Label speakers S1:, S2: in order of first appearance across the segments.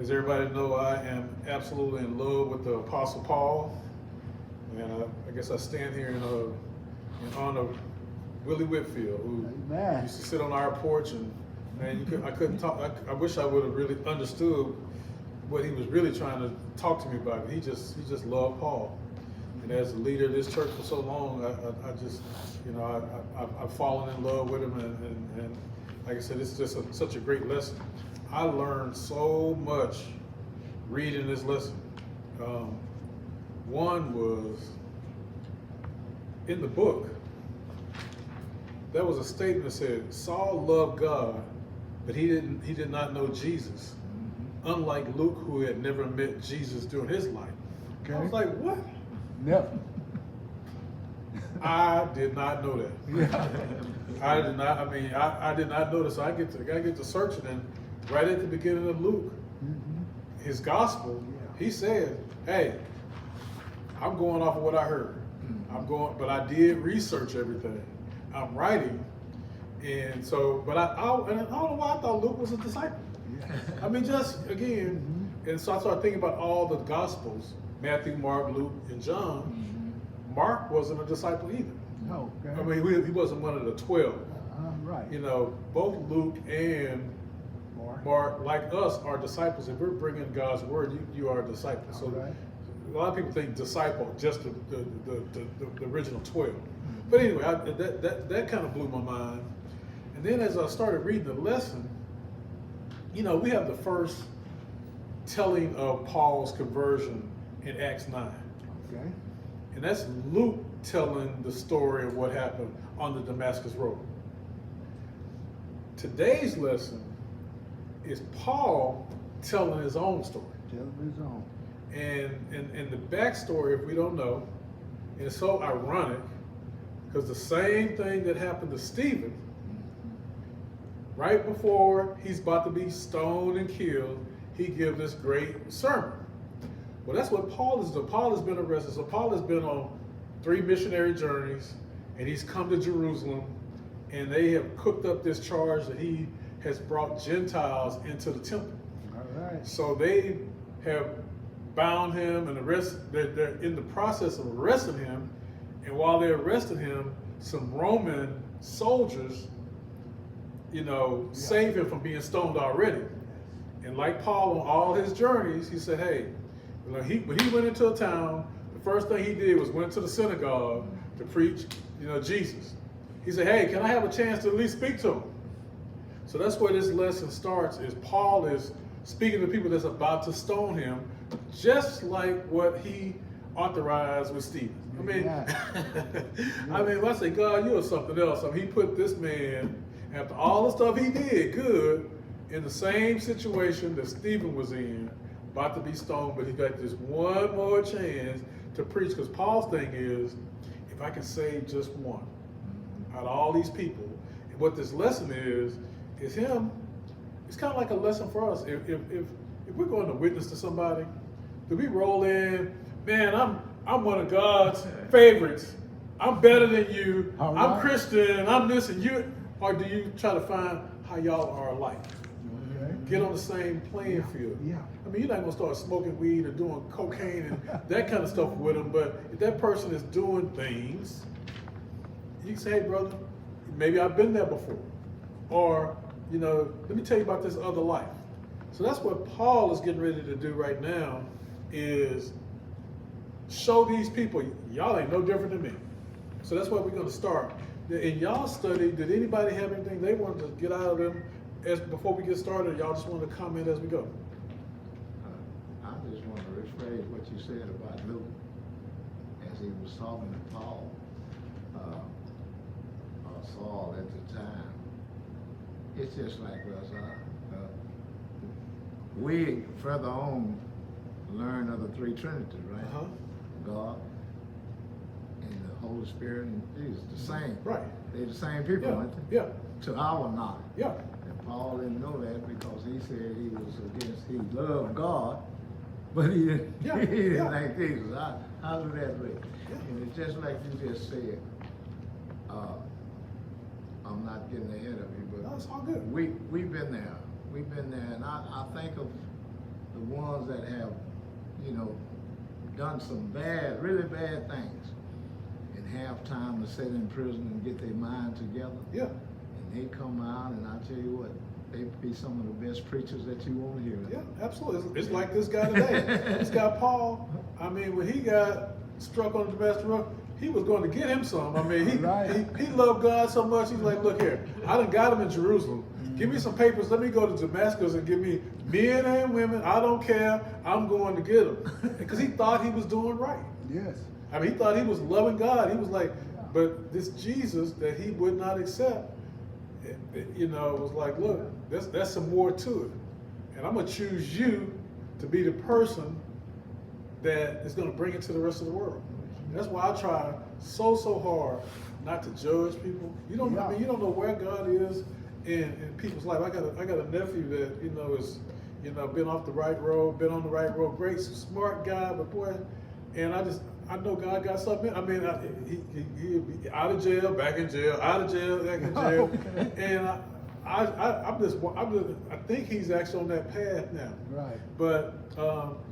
S1: As everybody know, I am absolutely in love with the Apostle Paul, and I guess I stand here in honor of Willie Whitfield, who
S2: Amen.
S1: used to sit on our porch, and man, I couldn't talk. I wish I would have really understood what he was really trying to talk to me about. He just loved Paul, and as the leader of this church for so long, I just I've fallen in love with him, and like I said, it's just such a great lesson. I learned so much reading this lesson. One was in the book. There was a statement that said Saul loved God, but he did not know Jesus. Unlike Luke, who had never met Jesus during his life.
S2: Okay.
S1: I was like, what?
S2: Yep.
S1: I did not know that.
S2: Yeah.
S1: I did not. I mean, I did not know this. So I get to searching, and right at the beginning of Luke, his gospel, he said, "Hey, I'm going off of what I heard. But I did research everything. I'm writing, and so, but I don't know why I thought Luke was a disciple. I mean, just again, and so I started thinking about all the gospels: Matthew, Mark, Luke, and John. Mark wasn't a disciple either.
S2: No. Okay.
S1: I mean, he wasn't one of the 12.
S2: Right.
S1: You know, both Luke and Mark, like us, are disciples. If we're bringing God's word, you are a disciple. So
S2: Right.
S1: a lot of people think disciple just the original 12. But anyway, that kind of blew my mind. And then as I started reading the lesson, you know, we have the first telling of Paul's conversion in Acts 9.
S2: Okay.
S1: And that's Luke telling the story of what happened on the Damascus Road. Today's lesson is Paul telling his own story.
S2: Tell his own.
S1: And the backstory, if we don't know, is so ironic because the same thing that happened to Stephen, right before he's about to be stoned and killed, he gives this great sermon. Well, that's what Paul is doing. Paul has been arrested. So Paul has been on 3 missionary journeys, and he's come to Jerusalem, and they have cooked up this charge that he has brought Gentiles into the temple.
S2: All right.
S1: So they have bound him and they're in the process of arresting him, and while they're arresting him, some Roman soldiers, save him from being stoned already. And like Paul on all his journeys, he said, hey, when he went into a town, the first thing he did was went to the synagogue to preach, Jesus. He said, hey, can I have a chance to at least speak to him? So that's where this lesson starts, is Paul is speaking to people that's about to stone him, just like what he authorized with Stephen. I mean, when I say, God, you're something else. I mean, he put this man, after all the stuff he did good, in the same situation that Stephen was in, about to be stoned, but he got this one more chance to preach, because Paul's thing is, if I can save just one out of all these people, and what this lesson is him, it's kind of like a lesson for us. If we're going to witness to somebody, do we roll in, man, I'm one of God's favorites, I'm better than you, I'm Christian, I'm this and you, or do you try to find how y'all are alike? Get on the same playing field.
S2: Yeah.
S1: I mean, you're not going to start smoking weed or doing cocaine and that kind of stuff with them, but if that person is doing things, you can say, hey, brother, maybe I've been there before. Or, let me tell you about this other life. So that's what Paul is getting ready to do right now, is show these people, y'all ain't no different than me. So that's where we're going to start. In y'all study, did anybody have anything they wanted to get out of them before we get started, or y'all just want to comment as we go?
S3: I just want to rephrase what you said about Luke as he was talking to Paul, or Saul at the time. It's just like us. We further on learn of the 3 Trinities, right?
S1: Uh-huh.
S3: God and the Holy Spirit and Jesus, the same.
S1: Right.
S3: They're the same people, aren't they?
S1: Yeah.
S3: To our knowledge.
S1: Yeah.
S3: And Paul didn't know that because he said he loved God, but he didn't like Jesus. How do that work?
S1: Yeah.
S3: And it's just like you just said, I'm not getting ahead of you, but
S1: No, it's all good.
S3: we've been there. We've been there, and I think of the ones that have, you know, done some bad, really bad things, and have time to sit in prison and get their mind together.
S1: Yeah.
S3: And they come out, and I tell you what, they be some of the best preachers that you want to hear.
S1: Yeah, absolutely. It's like this guy today. This guy Paul. I mean, when he got struck on the Damascus Road, he was going to get him some. I mean, he loved God so much. He's like, look here, I done got him in Jerusalem. Give me some papers. Let me go to Damascus and give me men and women. I don't care. I'm going to get them. Because he thought he was doing right.
S2: Yes.
S1: I mean, he thought he was loving God. He was like, but this Jesus that he would not accept, you know, was like, look, there's some more to it. And I'm going to choose you to be the person that is going to bring it to the rest of the world. That's why I try so hard not to judge people. You don't, I mean, you don't know where God is in people's life. I got a nephew that, you know, is, you know, been off the right road, been on the right road, great, smart guy, but boy, and I know God got something. I mean, he'll be out of jail, back in jail, out of jail, back in jail,
S2: Okay.
S1: and I think he's actually on that path now.
S2: Right.
S1: But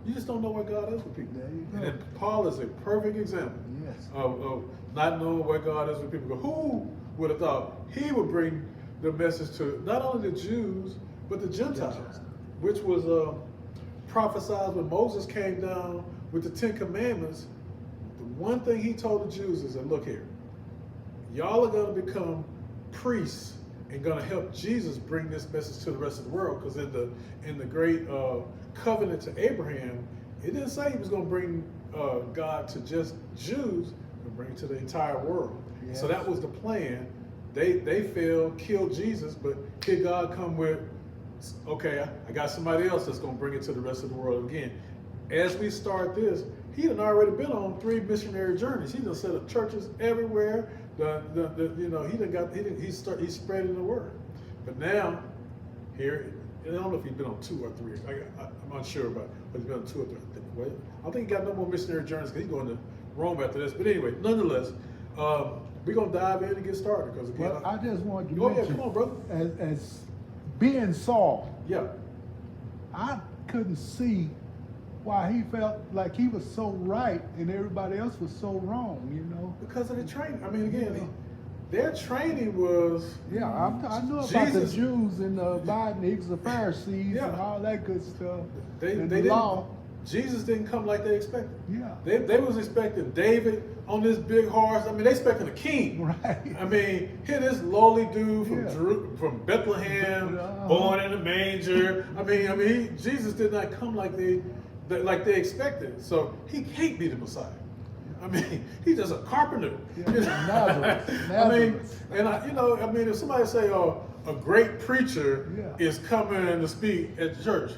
S1: you just don't know where God is with people.
S2: There you go.
S1: And then Paul is a perfect example
S2: Yes.
S1: of not knowing where God is with people. Who would have thought he would bring the message to not only the Jews, but the Gentiles, which was prophesied when Moses came down with the 10 Commandments. The one thing he told the Jews is that, look here, y'all are going to become priests and going to help Jesus bring this message to the rest of the world. Because in the great covenant to Abraham, it didn't say he was going to bring God to just Jews, but bring it to the entire world.
S2: Yes.
S1: So that was the plan. They failed, killed Jesus, but here God come with, okay, I got somebody else that's going to bring it to the rest of the world again. As we start this, he had already been on 3 missionary journeys. He done set up churches everywhere. You know, he's spreading the word. But now, here, I don't know if he's been on 2 or 3. I'm unsure about, but he's been on 2 or 3. Well, I think he got no more missionary journeys because he's going to Rome after this. But anyway, nonetheless, we're gonna dive in and get started because again,
S2: Well, I just wanted to
S1: go ahead,
S2: mention,
S1: come on, brother.
S2: as being Saul,
S1: Yeah,
S2: I couldn't see why he felt like he was so right and everybody else was so wrong, you know?
S1: because of the training. I mean, again, their training was
S2: Yeah, I know about
S1: Jesus-
S2: the Jews and the Biden, the Pharisees
S1: Yeah.
S2: and all that good stuff.
S1: they
S2: and
S1: they
S2: the law.
S1: didn't. Jesus didn't come like they expected.
S2: Yeah.
S1: They was expecting David on this big horse. I mean, they expecting a king.
S2: Right.
S1: I mean, here this lowly dude from
S2: Yeah.
S1: from Bethlehem,
S2: Uh-huh.
S1: born in a manger. I mean, Jesus did not come like they expected. So he can't be the Messiah. I mean, he's just a carpenter.
S2: Yeah,
S1: You know?
S2: Nazareth.
S1: I mean,
S2: Nazareth.
S1: and you know, I mean, if somebody say, "Oh, a great preacher
S2: Yeah.
S1: is coming to speak at the church,"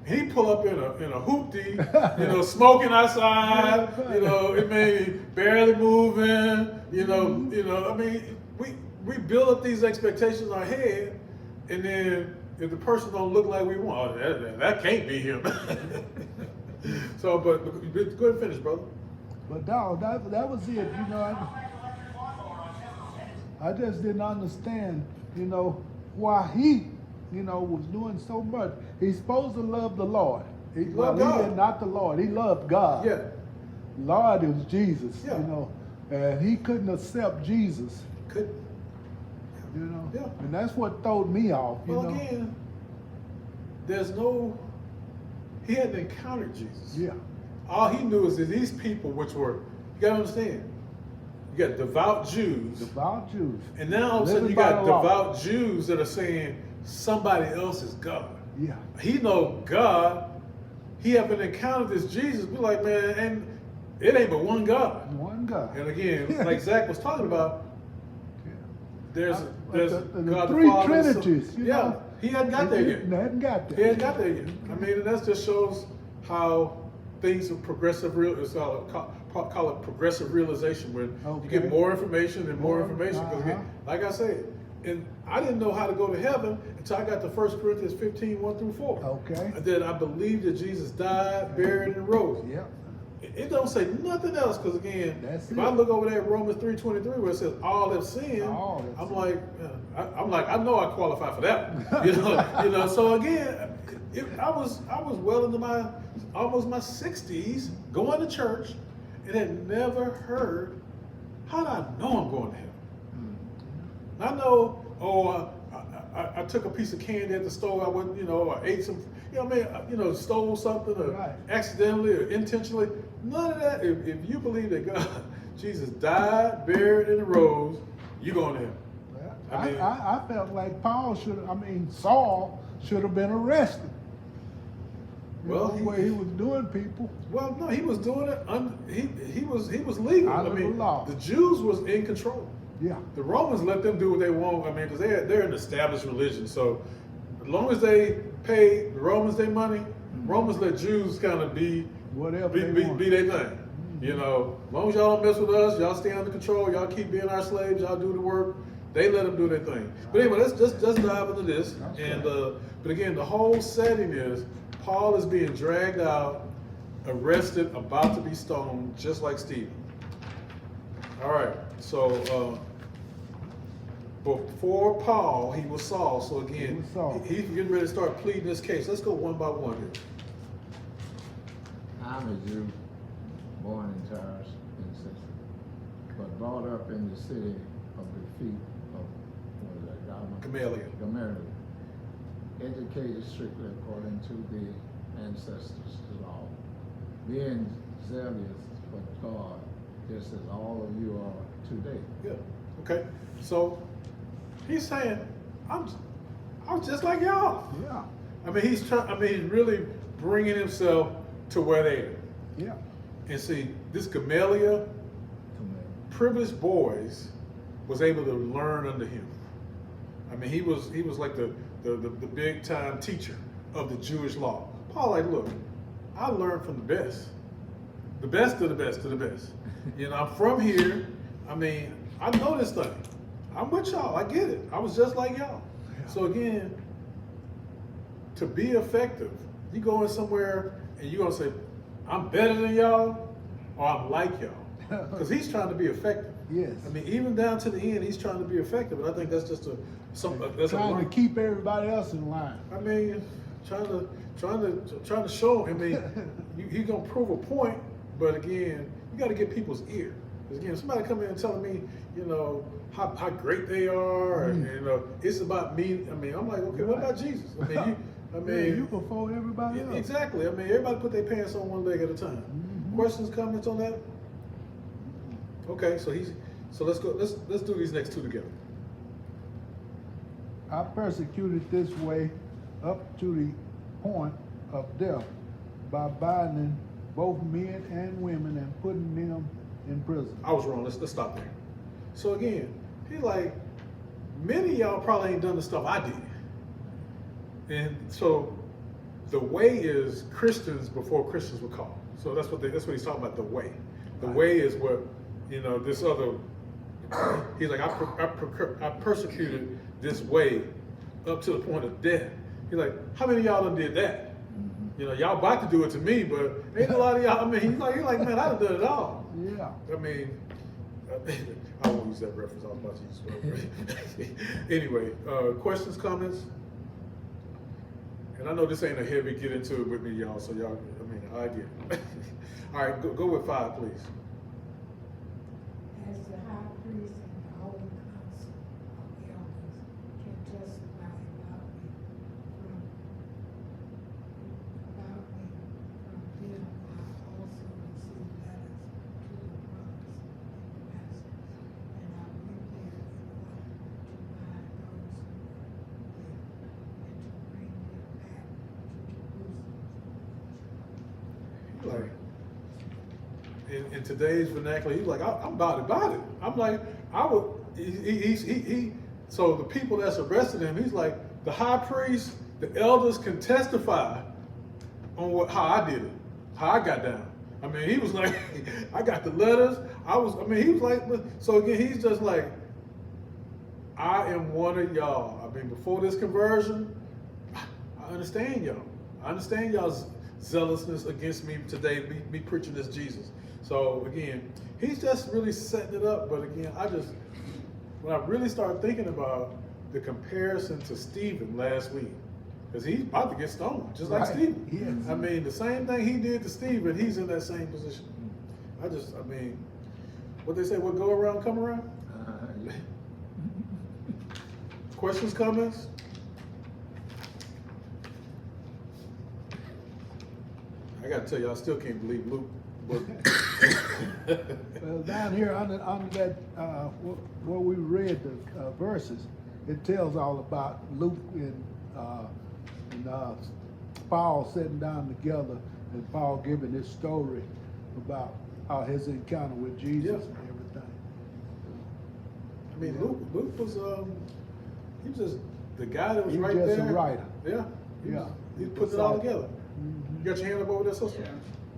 S1: he pull up in a hoopty, you know, smoking outside, you know, it may barely moving, you know. I mean, we build up these expectations in our head, and then if the person don't look like we want, oh, that can't be him. So, but go ahead and finish, brother.
S2: But no, that was it, you know. I just didn't understand, you know, why he, you know, was doing so much. He's supposed to love the Lord. He
S1: loved God.
S2: did not the Lord. He loved God.
S1: Yeah,
S2: Lord is Jesus,
S1: Yeah.
S2: you know. And he couldn't accept Jesus,
S1: could.
S2: you know.
S1: Yeah.
S2: And that's what throwed me off, you
S1: Well,
S2: know.
S1: again, he hadn't encountered Jesus.
S2: Yeah.
S1: All he knew is that these people, which were, you gotta understand, you got devout Jews,
S2: Devout Jews.
S1: and now all of a sudden you
S2: Living by
S1: got
S2: the law.
S1: devout Jews that are saying somebody else is God.
S2: Yeah.
S1: He know God, he haven't encountered this Jesus, be like, man, and it ain't but one God.
S2: One God.
S1: And again, like Zach was talking about,
S2: Yeah.
S1: there's
S2: The
S1: God
S2: three
S1: the Father, the Son.
S2: Trinities, you
S1: Yeah,
S2: know.
S1: he hadn't got there yet.
S2: He hadn't got there.
S1: He ain't got there yet. I mean, and that just shows how things are progressive. Call it progressive realization, where you get
S2: Okay.
S1: more information and more
S2: More,
S1: information. Because
S2: uh-huh.
S1: like I said, and I didn't know how to go to heaven until I got to 1 Corinthians 15, 1 through 4.
S2: Okay.
S1: That I believe that Jesus died, buried, and rose.
S2: Yeah.
S1: It don't say nothing else, because again,
S2: That's
S1: if
S2: it.
S1: I look over there at Romans 3:23 where it says all have sinned,
S2: All have
S1: I'm
S2: sinned.
S1: like, I know I qualify for that one. You know. So again, I was well into almost my 60s, going to church, and had never heard. How did I know I'm going to heaven? I know. I took a piece of candy at the store. I went, I ate some. Stole something, or
S2: Right.
S1: accidentally or intentionally. None of that. If you believe that God, Jesus died, buried, and arose, you're going to heaven.
S2: I felt like Saul should have been arrested.
S1: Well,
S2: Where he was doing people.
S1: Well, no, he was doing it. He was legal.
S2: Out of the law.
S1: The Jews was in control.
S2: Yeah.
S1: The Romans let them do what they want. Because they're an established religion. So as long as they pay the Romans their money, Romans let Jews kind of be
S2: Whatever they want.
S1: be their thing. As long as y'all don't mess with us, y'all stay under control, y'all keep being our slaves, y'all do the work. They let them do their thing. But anyway, let's just dive into this. And but again, the whole setting is Paul is being dragged out, arrested, about to be stoned, just like Stephen. All right. So before Paul, he was Saul. So again, he's getting ready to start pleading this case. Let's go one by one here.
S3: I'm a Jew, born in Tyre, but brought up in the city of the feet of Gamaliel. Educated strictly according to the ancestors' law, being zealous for God, just as all of you are today.
S1: Yeah. Okay. So he's saying, I'm just like y'all.
S2: Yeah.
S1: He's really bringing himself to where they are.
S2: Yeah.
S1: And see, this Gamaliel, privileged boys, was able to learn under him. He was like the big time teacher of the Jewish law. Paul, like, look, I learned from the best of the best of the best. I'm from here. I know this thing. I'm with y'all. I get it. I was just like y'all. Yeah. So again, to be effective, you go in somewhere and you're gonna say, I'm better than y'all, or I'm like y'all. Because he's trying to be effective.
S2: Yes.
S1: Even down to the end, he's trying to be effective. And I think that's just
S2: trying to keep everybody else in line.
S1: Trying to show him. He's gonna prove a point, but again, you got to get people's ear. Because again, somebody come in and telling me, how great they are, and it's about me. I'm like, okay, what about Jesus?
S2: You before everybody else.
S1: Exactly. Everybody put their pants on one leg at a time. Mm-hmm. Questions, comments on that? Okay, so let's go. Let's do these next two together.
S2: I persecuted this way up to the point of death by binding both men and women and putting them in prison.
S1: I was wrong. Let's stop there. So again, he's like, many of y'all probably ain't done the stuff I did. And so the way is Christians before Christians were called. So that's what he's talking about, the way. The way is what, this other, he's like, I persecuted this way up to the point of death. He's like, how many of y'all done did that? Y'all about to do it to me, but ain't a lot of y'all, he's like, man, I done done it all.
S2: Yeah.
S1: I won't use that reference. I was about to use it. Anyway, questions, comments? And I know this ain't a heavy get into it with me, y'all, so y'all, I get it. All right, go with 5, please.
S4: As the high priest and the whole council of elders can testify about me from them, I also received letters to the brothers and pastors, and I went there in order to bind those who were there, and to bring them back to Jerusalem.
S1: Like, in today's vernacular, he's like, I'm about it. I'm like, so the people that's arrested him, he's like, the high priest, the elders can testify on how I did it, how I got down. He was like, I got the letters. He was like, so again, he's just like, I am one of y'all. Before this conversion, I understand y'all. I understand y'all's zealousness against me today, me preaching this Jesus. So again, he's just really setting it up. But again, when I really started thinking about the comparison to Stephen last week, Because he's about to get stoned, just like
S2: Right.
S1: Stephen.
S2: Yes.
S1: I mean, the same thing he did to Stephen, he's in that same position. I mean, what they say, what go around, come around?
S3: Yeah.
S1: Questions, comments? I gotta tell you, I still can't believe Luke.
S2: Well, down here under that, where we read the verses, it tells all about Luke and Paul sitting down together and Paul giving his story about his encounter with Jesus
S1: Yeah.
S2: and everything.
S1: I mean, Luke was, he was just the guy that was
S2: He was
S1: right
S2: just
S1: there.
S2: a writer.
S1: Yeah.
S2: Yeah.
S1: He put it all together.
S2: Mhm.
S1: You got your hand up over there, sister?
S5: Yeah,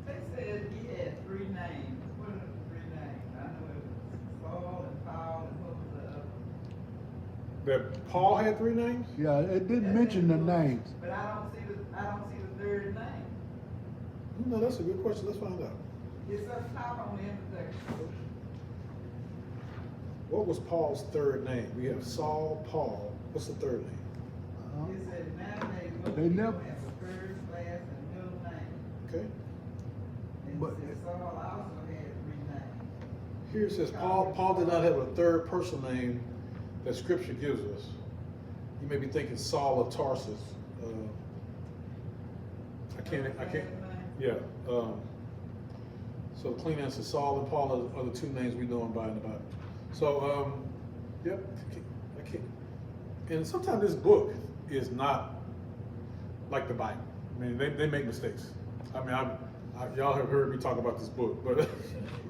S5: they said he had 3 names. What are the 3 names? I know it was Saul and Paul and what was the other?
S1: That Paul had 3 names?
S2: Yeah, it didn't mention the names.
S5: But I don't see the 3rd name.
S1: No, that's a good question. Let's find out.
S5: It's up top on the introduction.
S1: What was Paul's 3rd name? We have Saul, Paul. What's the 3rd name?
S2: Uh-huh.
S5: It said nowadays most
S2: They
S5: people
S2: never-
S5: have the first, last, and middle name.
S1: Okay.
S5: And
S2: But-
S5: it said Saul also had 3 names.
S1: Here it says Paul did not have a 3rd person name that Scripture gives us. You may be thinking Saul of Tarsus. I can't. Yeah. So the clean answer, Saul and Paul are the 2 names we know him by in the Bible. So, yep. I can't. And sometimes this book is not like the Bible. I mean, they make mistakes. I mean, y'all have heard me talk about this book, but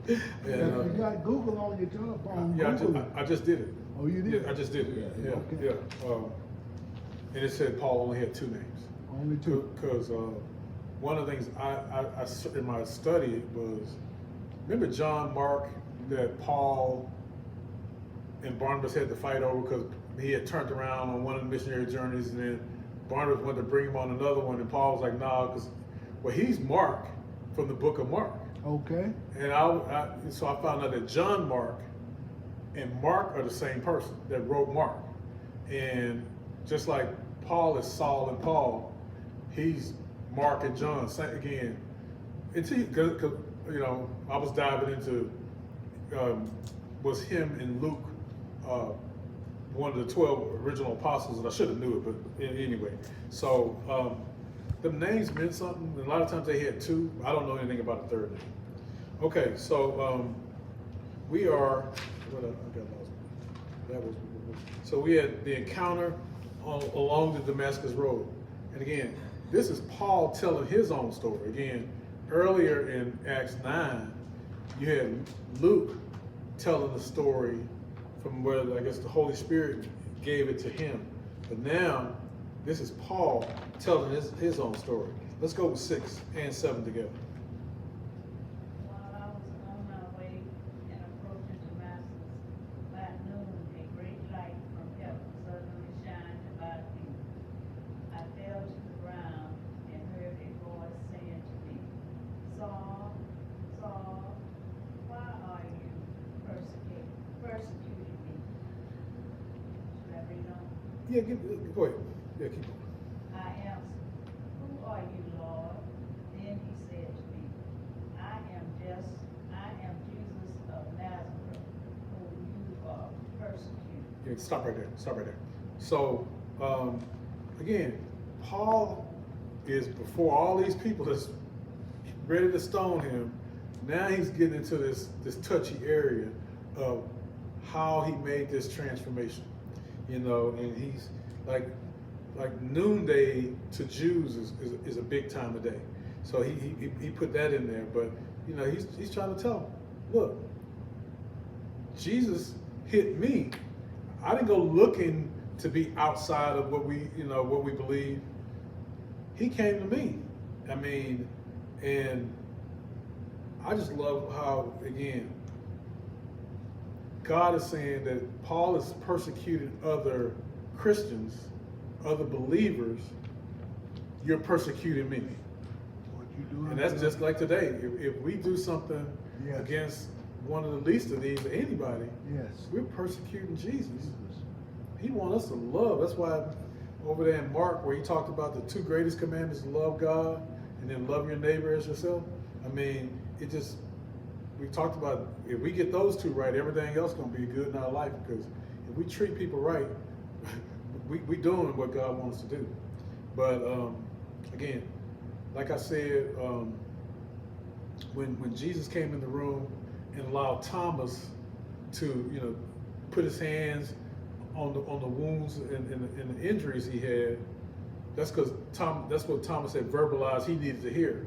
S2: You got Google on your telephone.
S1: yeah,
S2: Google it.
S1: I just did it.
S2: Oh, you did?
S1: Yeah, I just did it.
S3: Yeah,
S1: Yeah,
S2: okay.
S1: yeah. And it said Paul only had 2 names.
S2: Only 2.
S1: Because one of the things I in my study was, remember John Mark that Paul and Barnabas had to fight over because he had turned around on one of the missionary journeys, and then Barnabas wanted to bring him on another one, and Paul was like, "Nah," because he's Mark from the book of Mark.
S2: Okay.
S1: And so I found out that John Mark and Mark are the same person that wrote Mark. And just like Paul is Saul and Paul, he's Mark and John. Again, because I was diving into was him and Luke one of the 12 original apostles, and I should have knew it, but anyway. So the names meant something. And a lot of times they had 2. I don't know anything about the 3rd name. Okay, so we are. What I got lost. That was. So we had the encounter along the Damascus Road, and again, this is Paul telling his own story. Again, earlier in Acts 9, you had Luke telling the story from where I guess the Holy Spirit gave it to him, but now this is Paul telling his own story. Let's go with 6 and 7 together.
S6: While I was on my way and approaching Damascus, by noon a great light from heaven suddenly shined about me. I fell to the ground and heard a voice saying to me, Saul, Saul, why are you persecuting me? Should I read on?
S1: Yeah, go ahead. Yeah, keep going.
S6: I answered, Who are you, Lord? Then he said to me, I am Jesus of Nazareth, whom you are persecuting.
S1: Yeah, stop right there. Stop right there. So, again, Paul is before all these people that's ready to stone him. Now he's getting into this touchy area of how he made this transformation, and he's like noonday to Jews is a big time of day. So he put that in there, but he's trying to tell them, look, Jesus hit me. I didn't go looking to be outside of what we believe. He came to me. I mean, and I just love how, again, God is saying that Paul has persecuted other Christians, other believers. You're persecuting me.
S2: What you doing?
S1: And that's just like today. If we do something
S2: Yes.
S1: against one of the least of these, anybody,
S2: Yes.
S1: we're persecuting Jesus.
S2: Jesus.
S1: He wants us to love. That's why over there in Mark where he talked about the two greatest commandments: love God and then love your neighbor as yourself. I mean, we talked about if we get those two right, everything else gonna be good in our life, because if we treat people right, we doing what God wants us to do. But again, like I said, when Jesus came in the room and allowed Thomas to put his hands on the wounds and the injuries he had, that's what Thomas had verbalized he needed to hear.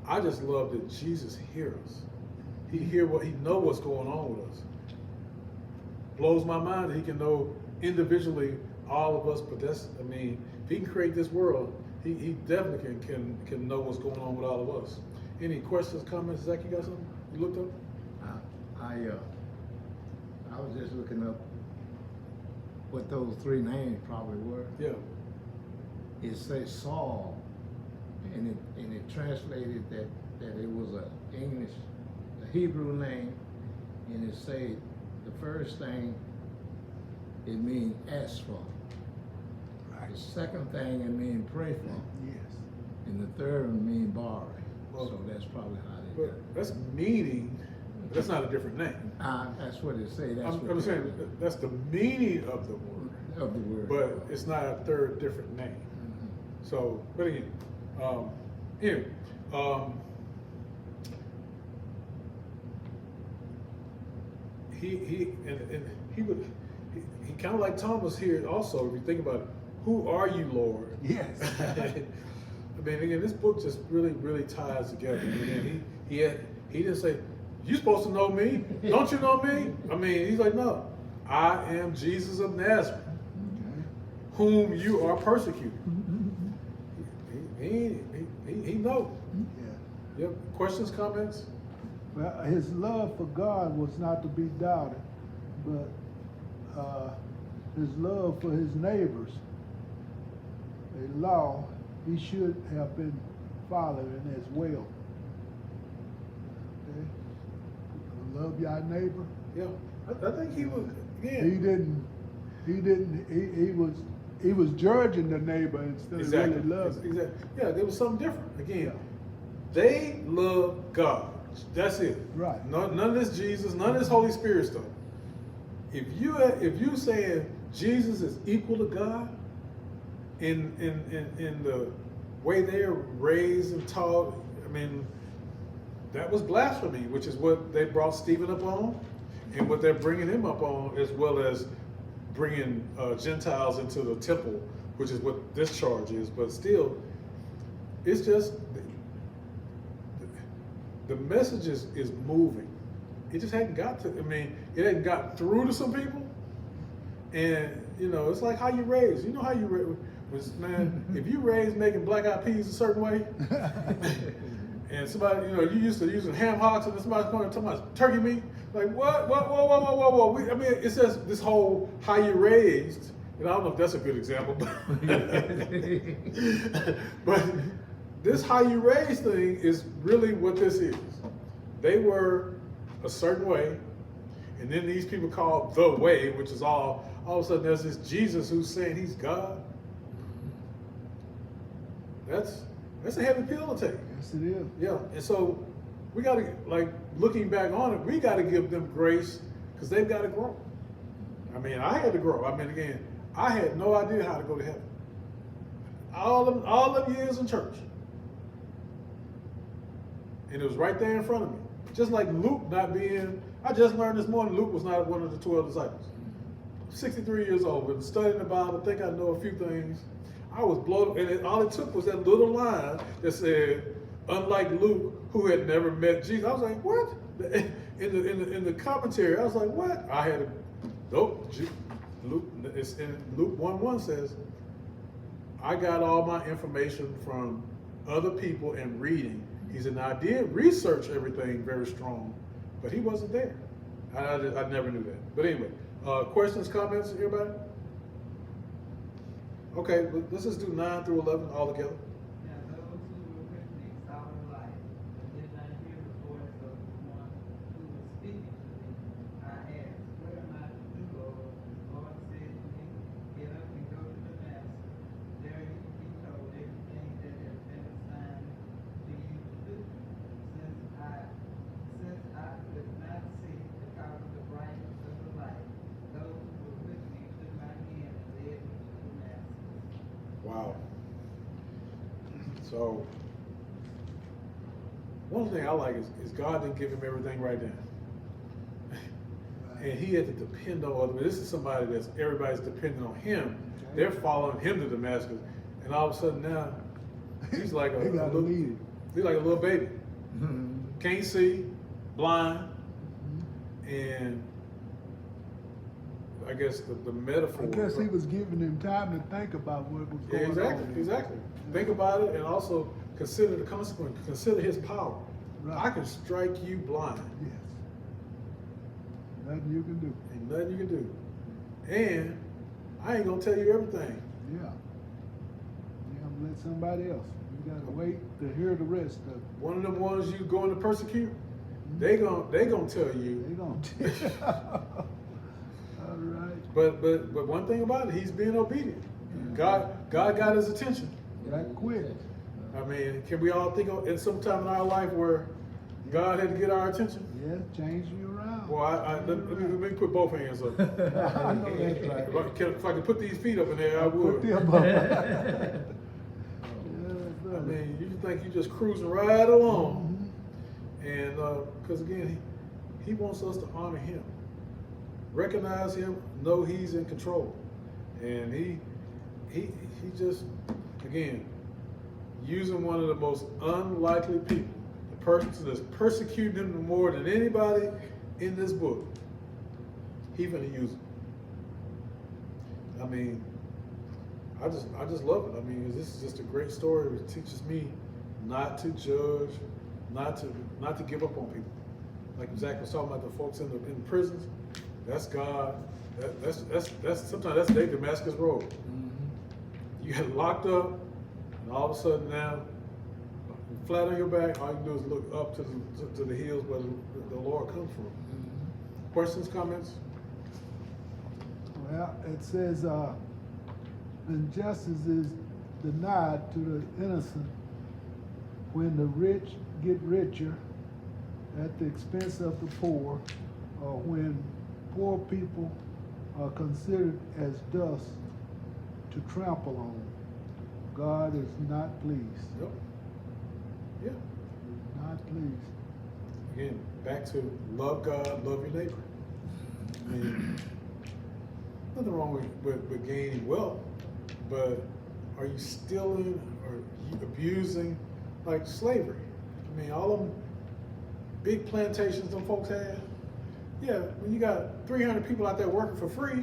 S1: I just love that Jesus hears us. He know what's going on with us. Blows my mind that he can know individually all of us, but if he can create this world, he definitely can know what's going on with all of us. Any questions, comments? Zach, you got something you looked up?
S3: I was just looking up what those three names probably were.
S1: Yeah.
S3: It says Saul, and it translated that it was a Hebrew name, and it said the first thing it means ask for.
S2: Right.
S3: The second thing it means pray for,
S2: Yes.
S3: and the third one means borrow.
S1: Well,
S3: So that's probably how they got
S1: But
S3: it.
S1: that's meaning. That's not a different name.
S3: That's what it say. That's
S1: I'm
S3: what
S1: saying that's the meaning of the word,
S3: of the word.
S1: but it's not a third different name.
S3: Mhm.
S1: So, but again, he kind of like Thomas here also. If you think about it, who are you, Lord?
S2: Yes.
S1: I mean, again, this book just really ties together. Again, he didn't say, "You supposed to know me? Don't you know me?" I mean, he's like, "No, I am Jesus of Nazareth, whom you are persecuting." He knows.
S2: Yeah.
S1: Yep. Questions, comments?
S2: Well, his love for God was not to be doubted, but his love for his neighbors, a law he should have been following as well. Okay? Love your neighbor.
S1: Yeah. I think he was. Again,
S2: He was judging the neighbor instead of really loving.
S1: Exactly. Yeah, there was something different. Again,
S2: Yeah.
S1: they love God. That's it.
S2: Right.
S1: None of this Jesus, none of this Holy Spirit stuff. If you saying Jesus is equal to God in the way they're raised and taught, I mean, that was blasphemy, which is what they brought Stephen up on, and what they're bringing him up on, as well as bringing Gentiles into the temple, which is what this charge is. But still, it's just the message is moving. It just hadn't got to. I mean, it hadn't got through to some people. And it's like how you raise. You know how you raise, man. If you raise making black eyed peas a certain way, and somebody, you used to using ham hocks, and somebody's going to talk about turkey meat. Like what? Whoa. I mean, it says this whole how you raised. And I don't know if that's a good example, but this how you raised thing is really what this is. They were a certain way, and then these people called the way, which is all of a sudden there's this Jesus who's saying he's God. That's a heavy pill to take.
S2: Yes, it is.
S1: Yeah, and so we got to, like, looking back on it, we got to give them grace because they've got to grow. I mean, I had to grow. I mean, again, I had no idea how to go to heaven. All them years in church. And it was right there in front of me. Just like Luke not being, I just learned this morning, Luke was not one of the 12 disciples. 63 years old, been studying the Bible, think I know a few things. I was blown, and all it took was that little line that said, unlike Luke, who had never met Jesus. I was like, what? In the commentary, I was like, what? I had nope. Luke 1:1 says, I got all my information from other people and reading. He said, now I did research everything very strong, but he wasn't there. I never knew that. But anyway, questions, comments, everybody? Okay, let's just do 9 through 11 all together.
S5: Now those who were with me saw the light, but did not hear the voice of the one who was speaking to me. I asked, what am I to do, Lord? The Lord said to me, get up and go to Damascus,
S1: So, one thing I like is God didn't give him everything right then. And he had to depend on others. This is somebody that's everybody's depending on him. They're following him to Damascus, and all of a sudden now he's like a
S2: They gotta
S1: little,
S2: lead him.
S1: he's like a little baby.
S3: Mhm.
S1: Can't see, blind, and I guess the metaphor.
S2: I guess he was giving him time to think about what was
S1: Yeah,
S2: going
S1: exactly,
S2: on.
S1: exactly. Think about it, and also consider the consequence. Consider his power.
S2: Right.
S1: I can strike you blind.
S2: Yes. Nothing you can do.
S1: Ain't nothing you can do. And I ain't gonna tell you everything.
S2: Yeah. Yeah, I'm gonna let somebody else. You gotta wait to hear the rest of it.
S1: One of them ones you going to persecute, they gonna tell
S2: They
S1: you.
S2: gonna. All right.
S1: But one thing about it, he's being obedient. God got his attention.
S2: Right quick.
S1: I mean, can we all think of in some time in our life where God had to get our attention?
S2: Yeah, change you around.
S1: Well, let me put both hands up.
S2: I know that's right.
S1: If I could put these feet up in there, I
S2: Put
S1: would.
S2: them up. Yeah,
S1: I
S2: brother.
S1: mean, you think you just cruising right along, and because again, he wants us to honor him, recognize him, know he's in control, and he just again using one of the most unlikely people, the person that's persecuting him more than anybody in this book. He's gonna use him. I mean, I just love it. I mean, this is just a great story. It teaches me not to judge, not to give up on people. Like Zach was talking about the folks in prisons. That's God. That's sometimes that's the Damascus Road. You get locked up, and all of a sudden now, flat on your back, all you can do is look up to the hills where the Lord comes from. Questions, comments?
S2: Well, it says, injustice is denied to the innocent when the rich get richer at the expense of the poor, or when poor people are considered as dust to trample on. God is not pleased.
S1: Yep. Yeah.
S2: He's not pleased.
S1: Again, back to love God, love your neighbor. I mean, nothing wrong with gaining wealth, but are you stealing or abusing, like slavery? I mean, all them big plantations them folks had. Yeah, when you got 300 people out there working for free,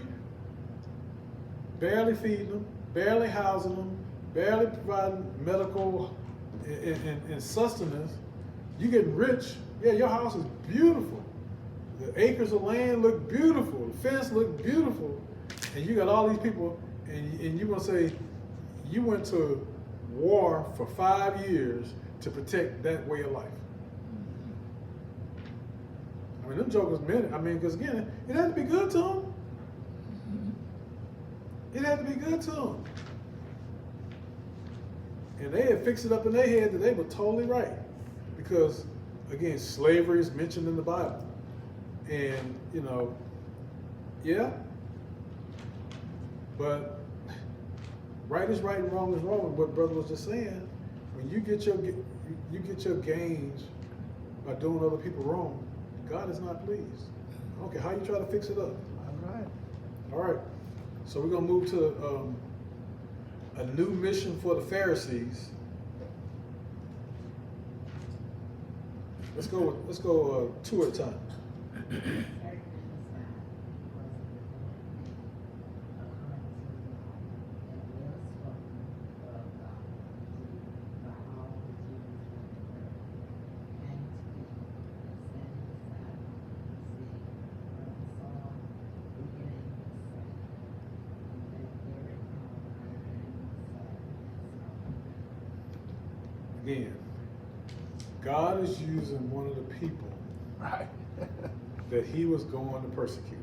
S1: barely feeding them, barely housing them, barely providing medical and sustenance, you getting rich. Yeah, your house is beautiful. The acres of land look beautiful. The fence look beautiful. And you got all these people, and you want to say you went to war for 5 years to protect that way of life. I mean, them jokers meant it. I mean, because again, it had to be good to them. It had to be good to them. And they had fixed it up in their head that they were totally right. Because, again, slavery is mentioned in the Bible. And, you know, yeah. But right is right and wrong is wrong. What brother was just saying, when you get your gains by doing other people wrong, God is not pleased. Okay, how you try to fix it up?
S2: All right.
S1: All right. So we're gonna move to a new mission for the Pharisees. Let's go two at a time. Again, God is using one of the people
S2: Right.
S1: that he was going to persecute.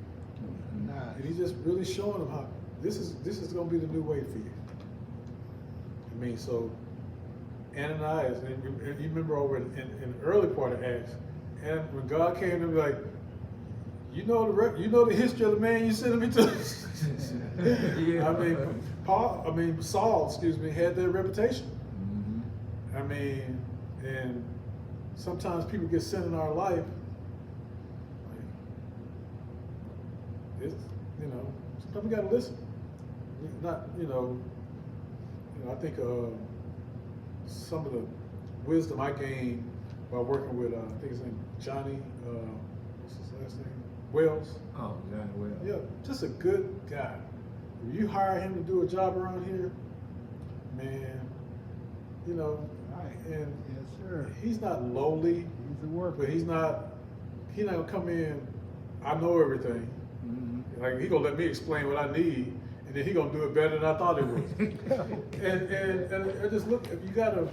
S2: Nice.
S1: And he's just really showing them how this is going to be the new way for you. I mean, so Ananias, and you remember over in the early part of Acts, and when God came to be like, you know the history of the man you sent me to.
S3: Yeah.
S1: I mean, Saul, had that reputation. mean, and sometimes people get sent in our life. Like, it's, you know, sometimes we gotta listen. Not, I think some of the wisdom I gained by working with, I think his name Johnny, what's his last name? Wells.
S3: Oh, Johnny Wells.
S1: Yeah, just a good guy. If you hire him to do a job around here, man, and
S2: Yes, sir.
S1: he's not lowly,
S2: He's a worker.
S1: but he's not gonna come in, I know everything.
S3: Mm-hmm.
S1: Like, he gonna let me explain what I need, and then he gonna do it better than I thought he would. and I just look, if you gotta,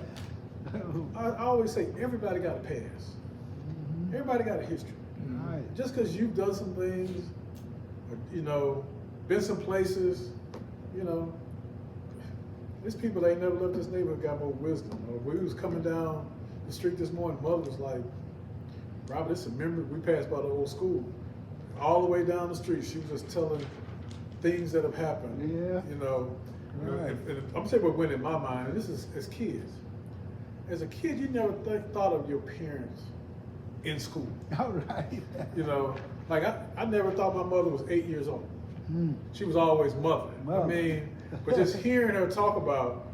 S1: I always say, everybody got a past. Everybody got a history.
S2: Right.
S1: Just because you've done some things, or, been some places, there's people that ain't never left this neighborhood got more wisdom. When we was coming down the street this morning, mother was like, Robert, it's a memory. We passed by the old school. All the way down the street, she was just telling things that have happened.
S2: Yeah. Right.
S1: And I'm gonna tell you what went in my mind, and this is as kids. As a kid, you never thought of your parents in school.
S2: All right.
S1: Like I never thought my mother was 8 years old.
S2: Mm.
S1: She was always mother.
S2: Mother.
S1: I mean, but just hearing her talk about,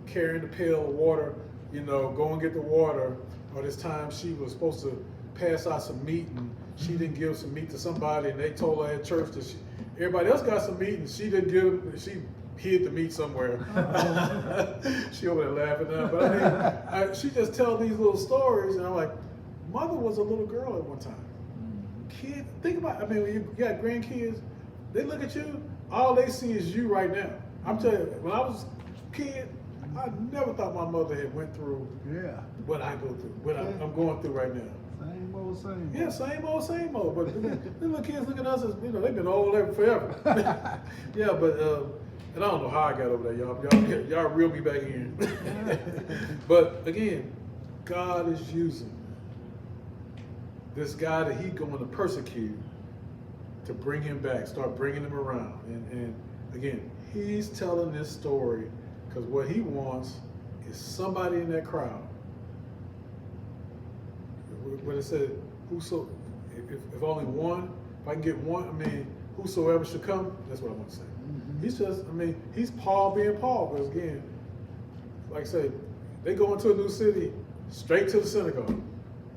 S1: carrying the pail of water, go and get the water, or this time she was supposed to pass out some meat and she didn't give some meat to somebody and they told her at church that everybody else got some meat and she didn't give them, she hid the meat somewhere. She over there laughing now, but I mean, she just tell these little stories and I'm like, mother was a little girl at one time. Kid, think about, when you got grandkids, they look at you, all they see is you right now. I'm telling you, when I was a kid, I never thought my mother had went through
S2: Yeah.
S1: what I go through, what I'm going through right now.
S2: Same old, same.
S1: Yeah, same old, but the little kids look at us as, they've been old forever. Yeah, but, and I don't know how I got over there, y'all reel me back in. But again, God is using this guy that he's going to persecute to bring him back, start bringing him around. And again, he's telling this story because what he wants is somebody in that crowd. When it said, if only one, if I can get one, whosoever should come, that's what I want to say.
S2: Mhm.
S1: He's just, he's Paul being Paul, because again, like I say, they go into a new city, straight to the synagogue.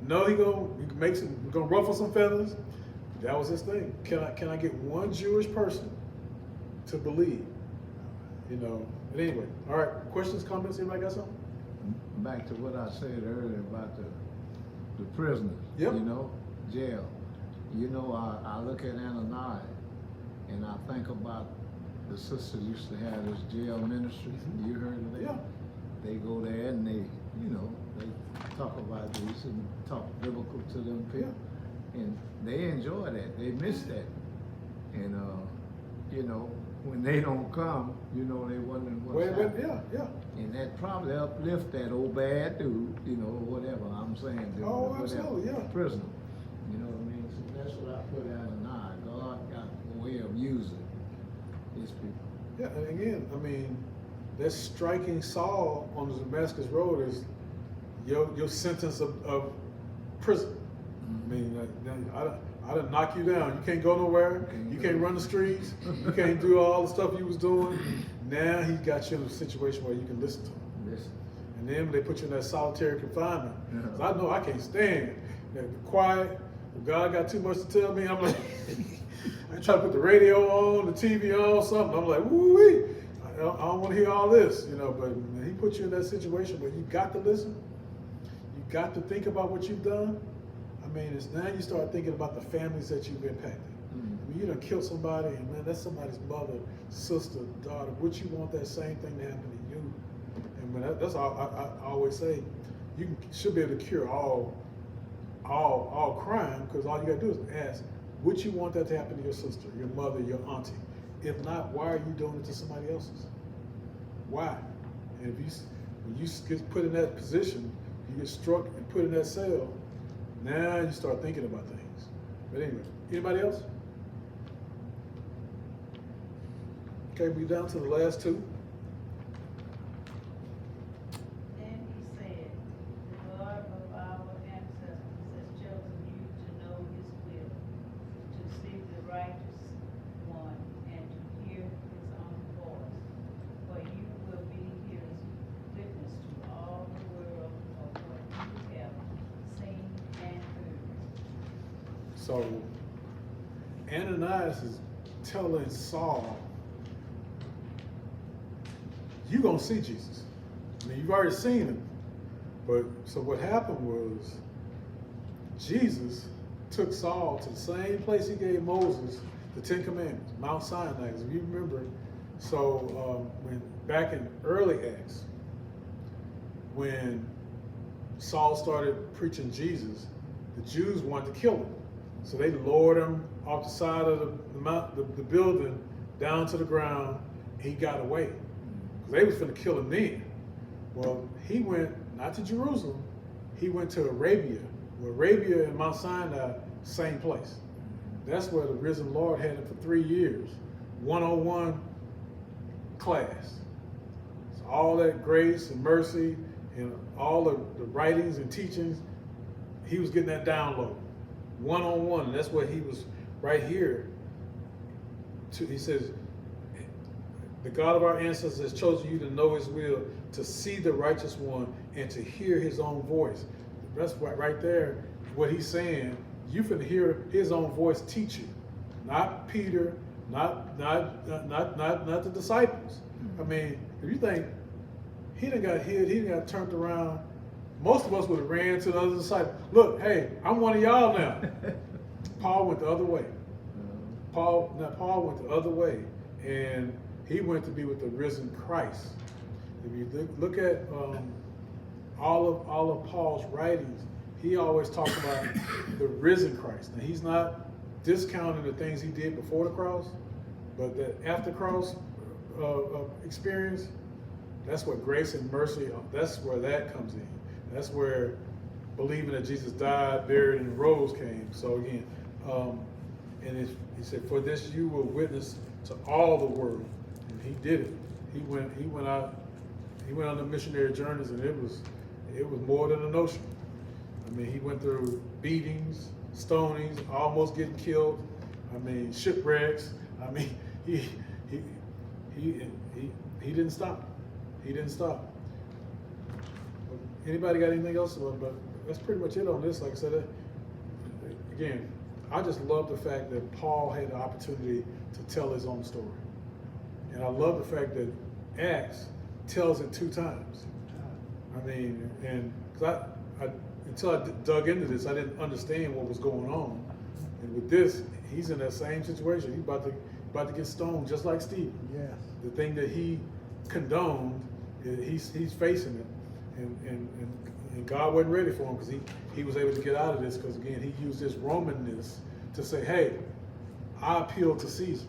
S1: No, he gonna ruffle some feathers. That was his thing. Can I get one Jewish person to believe? But anyway, all right. Questions, comments? Anybody got something?
S3: Back to what I said earlier about the prisoners.
S1: Yep.
S3: Jail. I look at Ananias and I think about the sisters used to have this jail ministry. You heard of that?
S1: Yeah.
S3: They go there and they talk about this and talk biblical to them people. And they enjoy that. They miss that. And, when they don't come, they wondering what's happening.
S1: Yeah.
S3: And that probably uplift that old bad dude, whatever I'm saying.
S1: Oh,
S3: whatever,
S1: absolutely, yeah.
S3: Prisoner. You know what I mean? So that's what I put out of nine. God got a way of using his people.
S1: Yeah, and again, that striking Saul on the Damascus Road is your sentence of prison. I done knock you down. You can't go nowhere. You can't run the streets. You can't do all the stuff you was doing. Now he got you in a situation where you can listen to him.
S3: Listen.
S1: And then they put you in that solitary confinement.
S3: Yeah.
S1: 'Cause I know I can't stand that quiet. If God got too much to tell me, I'm like, I try to put the radio on, the TV on, something. I'm like, woo-wee. I don't want to hear all this, But when he put you in that situation where you got to listen, you got to think about what you've done. It's now you start thinking about the families that you've impacted. You done killed somebody, and man, that's somebody's mother, sister, daughter. Would you want that same thing to happen to you? And that's all I always say. You should be able to cure all crime, because all you gotta do is ask, would you want that to happen to your sister, your mother, your auntie? If not, why are you doing it to somebody else's? Why? And when you get put in that position, you get struck and put in that cell, now you start thinking about things. But anyway, anybody else? Okay, we down to the last two.
S6: Then he
S1: So Ananias is telling Saul, you're going to see Jesus. I mean, you've already seen him. But so what happened was Jesus took Saul to the same place he gave Moses the Ten Commandments, Mount Sinai, if you remember. So when back in early Acts, when Saul started preaching Jesus, the Jews wanted to kill him. So they lowered him off the side of the building down to the ground. He got away because they was going to kill him then. Well, he went not to Jerusalem. He went to Arabia. Well, Arabia and Mount Sinai, same place. That's where the risen Lord had him for 3 years, one-on-one class. So all that grace and mercy and all the writings and teachings, he was getting that download, one-on-one. And that's what he was right here. He says, the God of our ancestors has chosen you to know his will, to see the righteous one, and to hear his own voice. That's right there, what he's saying. You can hear his own voice teach you, not Peter, not the disciples. I mean, if you think he done got hit, he done got turned around, most of us would have ran to the other disciples. Look, hey, I'm one of y'all now. Paul went the other way. Paul went the other way, and he went to be with the risen Christ. If you look at all of Paul's writings, he always talks about the risen Christ. Now, he's not discounting the things he did before the cross, but the after cross experience, that's what grace and mercy, that's where that comes in. That's where believing that Jesus died, buried, and rose came. So again, and he said, for this you will witness to all the world. And he did it. He went out, he went on the missionary journeys, and it was more than a notion. I mean, he went through beatings, stonings, almost getting killed. I mean, shipwrecks. I mean, he didn't stop. He didn't stop. Anybody got anything else? But that's pretty much it on this. Like I said, again, I just love the fact that Paul had the opportunity to tell his own story. And I love the fact that Acts tells it 2 times. I mean, and because until I dug into this, I didn't understand what was going on. And with this, he's in that same situation. He's about to get stoned, just like Stephen.
S2: Yes.
S1: The thing that he condoned, he's facing it, and God wasn't ready for him because he was able to get out of this because again he used his Romanness to say, hey, I appeal to Caesar.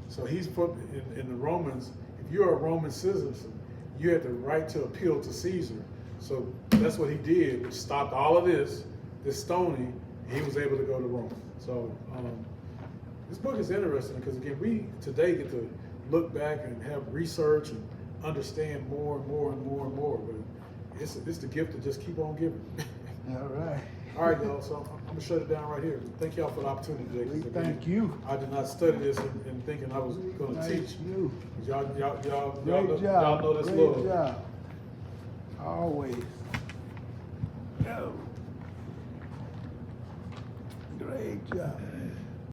S1: So he's put in the Romans. If you're a Roman citizen, you have the right to appeal to Caesar. So that's what he did, which stopped all of this stoning. He was able to go to Rome. So this book is interesting because again, we today get to look back and have research and understand more and more and more and more. But it's the gift to just keep on giving.
S2: All right.
S1: All right, y'all. So I'm gonna shut it down right here. Thank y'all for the opportunity today. 'Cause again,
S2: Thank you.
S1: I did not study this and thinking I was gonna
S2: Thank
S1: teach.
S2: you.
S1: Y'all
S2: Great
S1: know,
S2: job.
S1: y'all know this
S2: Great
S1: love.
S2: job. Always. Go. Great job.